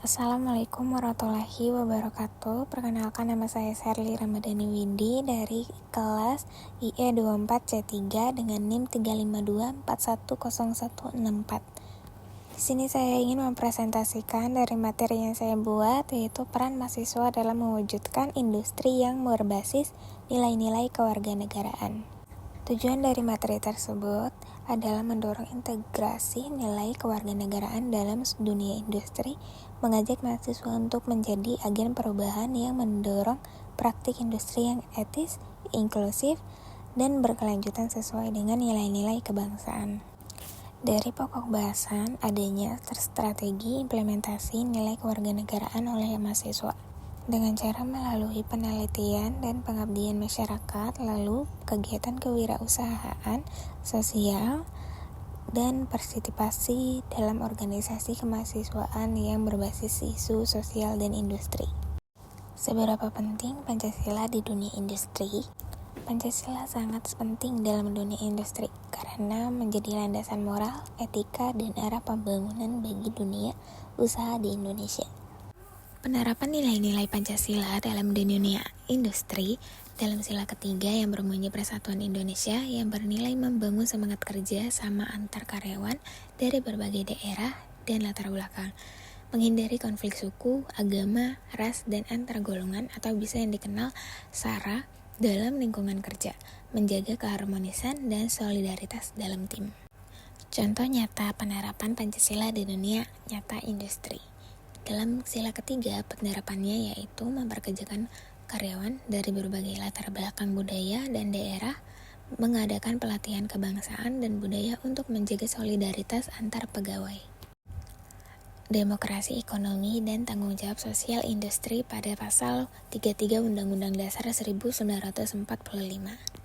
Assalamualaikum warahmatullahi wabarakatuh. Perkenalkan, nama saya Sherly Ramadhani Windy dari kelas IE 24C3 dengan NIM 352410164. Di sini saya ingin mempresentasikan dari materi yang saya buat, yaitu peran mahasiswa dalam mewujudkan industri yang berbasis nilai-nilai kewarganegaraan. Tujuan dari materi tersebut adalah mendorong integrasi nilai kewarganegaraan dalam dunia industri, mengajak mahasiswa untuk menjadi agen perubahan yang mendorong praktik industri yang etis, inklusif, dan berkelanjutan sesuai dengan nilai-nilai kebangsaan. Dari pokok bahasan adanya strategi implementasi nilai kewarganegaraan oleh mahasiswa dengan cara melalui penelitian dan pengabdian masyarakat, lalu kegiatan kewirausahaan sosial, dan partisipasi dalam organisasi kemahasiswaan yang berbasis isu sosial dan industri. Seberapa penting Pancasila di dunia industri? Pancasila sangat penting dalam dunia industri karena menjadi landasan moral, etika, dan arah pembangunan bagi dunia usaha di Indonesia. Penerapan nilai-nilai Pancasila dalam dunia industri dalam sila ketiga yang berbunyi Persatuan Indonesia yang bernilai membangun semangat kerja sama antar karyawan dari berbagai daerah dan latar belakang, menghindari konflik suku, agama, ras, dan antar golongan atau bisa yang dikenal SARA dalam lingkungan kerja, menjaga keharmonisan dan solidaritas dalam tim. Contoh nyata penerapan Pancasila di dunia nyata industri. Dalam sila ketiga, penerapannya yaitu memperkerjakan karyawan dari berbagai latar belakang budaya dan daerah, mengadakan pelatihan kebangsaan dan budaya untuk menjaga solidaritas antar pegawai. Demokrasi ekonomi dan tanggung jawab sosial industri pada pasal 33 Undang-Undang Dasar 1945.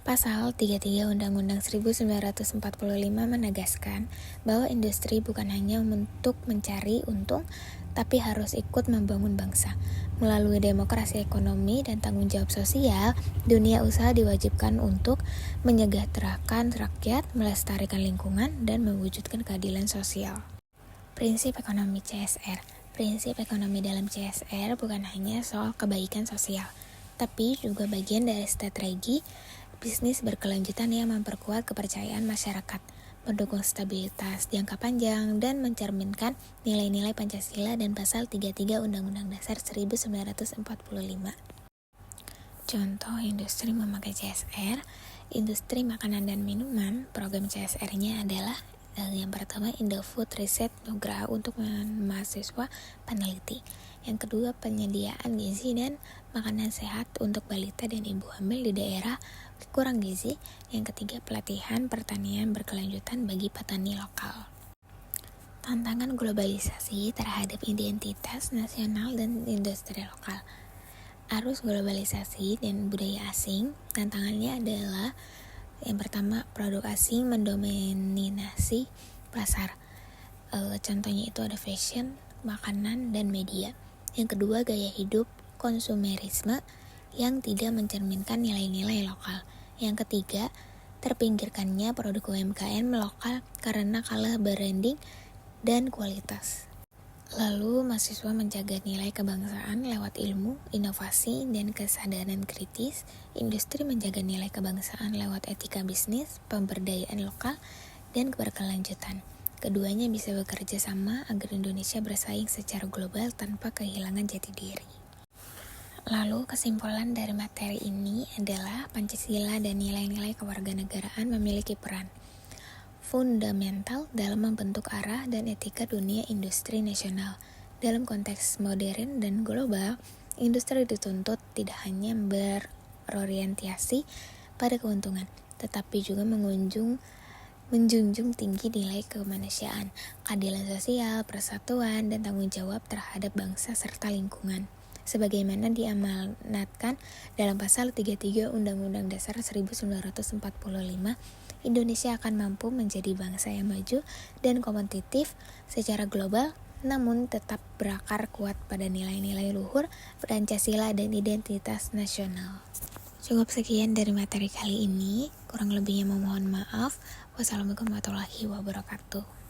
Pasal 33 Undang-Undang 1945 menegaskan bahwa industri bukan hanya untuk mencari untung, tapi harus ikut membangun bangsa. Melalui demokrasi ekonomi dan tanggung jawab sosial, dunia usaha diwajibkan untuk menyejahterakan rakyat, melestarikan lingkungan, dan mewujudkan keadilan sosial. Prinsip ekonomi CSR. Prinsip ekonomi dalam CSR bukan hanya soal kebaikan sosial, tapi juga bagian dari strategi bisnis berkelanjutan yang memperkuat kepercayaan masyarakat, mendukung stabilitas jangka panjang, dan mencerminkan nilai-nilai Pancasila dan Pasal 33 Undang-Undang Dasar 1945. Contoh industri memakai CSR. Industri makanan dan minuman, program CSR-nya adalah yang pertama, Indofood Riset Nugraha untuk mahasiswa peneliti. Yang kedua, penyediaan gizi dan makanan sehat untuk balita dan ibu hamil di daerah kurang gizi. Yang ketiga, pelatihan pertanian berkelanjutan bagi petani lokal. Tantangan globalisasi terhadap identitas nasional dan industri lokal. Arus globalisasi dan budaya asing, tantangannya adalah yang pertama, produk asing mendominasi pasar. Contohnya itu ada fashion, makanan, dan media. Yang kedua, gaya hidup konsumerisme yang tidak mencerminkan nilai-nilai lokal. Yang ketiga, terpinggirkannya produk UMKM lokal karena kalah branding dan kualitas. Lalu, mahasiswa menjaga nilai kebangsaan lewat ilmu, inovasi, dan kesadaran kritis. Industri menjaga nilai kebangsaan lewat etika bisnis, pemberdayaan lokal, dan berkelanjutan. Keduanya bisa bekerja sama agar Indonesia bersaing secara global tanpa kehilangan jati diri. Lalu, kesimpulan dari materi ini adalah Pancasila dan nilai-nilai kewarganegaraan memiliki peran fundamental dalam membentuk arah dan etika dunia industri nasional. Dalam konteks modern dan global, industri dituntut tidak hanya berorientasi pada keuntungan, tetapi juga menjunjung tinggi nilai kemanusiaan, keadilan sosial, persatuan, dan tanggung jawab terhadap bangsa serta lingkungan. Sebagaimana diamanatkan dalam Pasal 33 Undang-Undang Dasar 1945, Indonesia akan mampu menjadi bangsa yang maju dan kompetitif secara global, namun tetap berakar kuat pada nilai-nilai luhur Pancasila dan identitas nasional. Cukup sekian dari materi kali ini, kurang lebihnya memohon maaf. Wassalamualaikum warahmatullahi wabarakatuh.